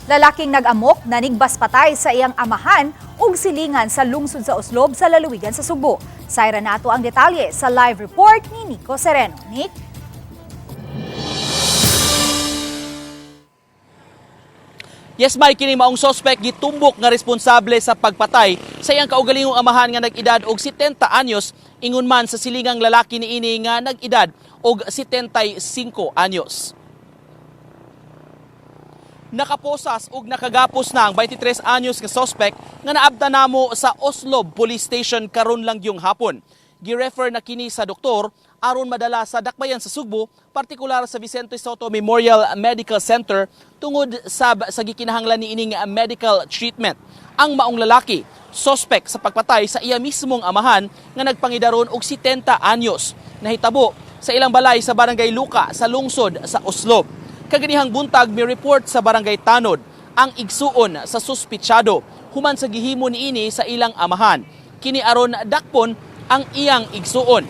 Lalaking nag-amok nanigbas patay sa iyang amahan ug silingan sa lungsod sa Oslob sa lalawigan sa Subo. Sayra na ato ang detalye sa live report ni Nico Sereno. Nick? Yes, Mike, kini maong suspect gitumbok nga responsable sa pagpatay sa iyang kaugalingong amahan nga nag-edad og 70 anyos, ingon man sa silingang lalaki niini nga nag-edad og 75 anyos. Nakaposas ug nakagapos na ang 23 anyos nga suspect nga naabta namo sa Oslob Police Station karon lang yung hapon. Gi-refer na kini sa doktor aron madala sa dakbayan sa Sugbo, partikular sa Vicente Soto Memorial Medical Center tungod sa gikinahanglan niining medical treatment. Ang maong lalaki, suspect sa pagpatay sa iya mismong amahan nga nagpangidaron og 70 anyos. Nahitabo sa ilang balay sa Barangay Luka sa lungsod sa Oslob. Kaganihang buntag may report sa Barangay Tanod ang igsuon sa suspitsado human sa gihimo niini sa ilang amahan. Kini aron dakpon ang iyang igsuon.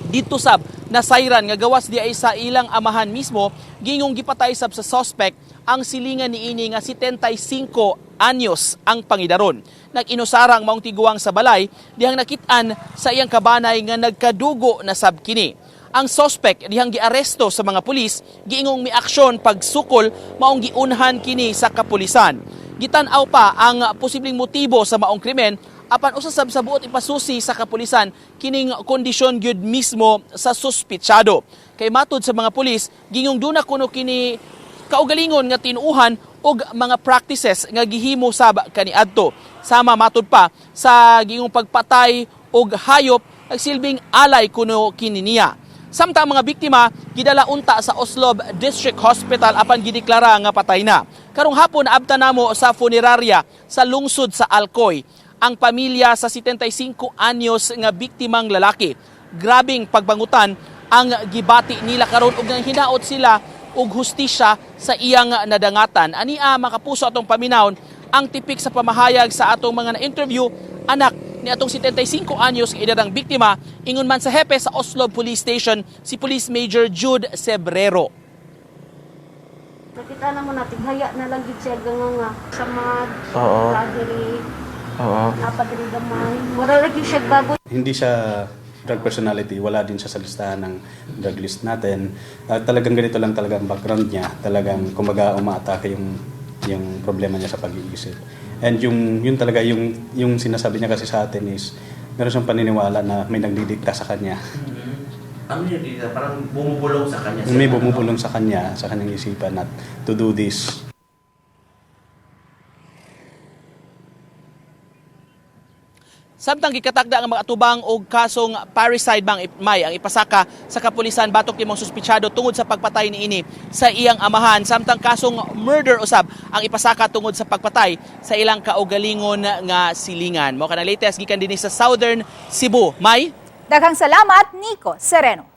Dito sab nasayran nga gawas di ay sa ilang amahan mismo gingong gipatay sab sa suspect ang silingan niini nga 75 anyos ang pangidaron. Nag-inusarang maong tiguang sa balay dihang nakit-an sa iyang kabanay nga nagkadugo na sab kini. Ang suspect dihang giaresto sa mga pulis, giingong mi aksyon pagsukol maong giunhan kini sa kapulisan. Gitan-aw pa ang posibleng motibo sa maong krimen apan usasab sa buot ipasusi sa kapulisan kining kondisyon gyud mismo sa suspitsado. Kay matud sa mga pulis, gingong duna kuno kini kaugalingon nga tinuuhan og mga practices nga gihimo sab kaniadto. Sama matud pa sa gingong pagpatay og hayop nagsilbing alay kuno kini niya. Samtang mga biktima gidala unta sa Oslob District Hospital apan gideklara nga patay na. Karong hapon abta namo sa funeraria sa lungsod sa Alcoy ang pamilya sa 75 anyos nga biktimang lalaki. Grabing pagbangutan ang gibati nila karon ug nang hinaot sila og hustisya sa iyang nadangatan. Ania makapuso atong paminawon ang tipik sa pamahayag sa atong mga na-interview anak ni atong 75 anyos nga edad ang biktima, ingon man sa hepe sa Oslob Police Station si Police Major Jude Sebrero. Nakita naman natin, haya na lang gid siya nga sa mga kadiri. Napadiri gamay. Wala lagi siya bago. Hindi siya drug personality, wala din siya sa listahan ng drug list natin. Talagang ganito lang talaga ang background niya. Talagang kumbaga umaatake yung problema niya sa pag-iisip. And yun talaga yung sinasabi niya kasi sa atin is meron siyang paniniwala na may nagdidikta sa kanya. Ano yung dito? Parang bumubulong sa kanya. May bumubulong sa kanya, sa kanyang isipan at to do this. Samtang gikatakda ang mga atubang og kasong parricide bang may ang ipasaka sa kapulisan batok timong suspitsado tungod sa pagpatay niini sa iyang amahan. Samtang kasong murder usab ang ipasaka tungod sa pagpatay sa ilang kaugalingon nga silingan. Mao kana latest gikan dinhi sa Southern Cebu. May Daghang salamat, Nico Sereno.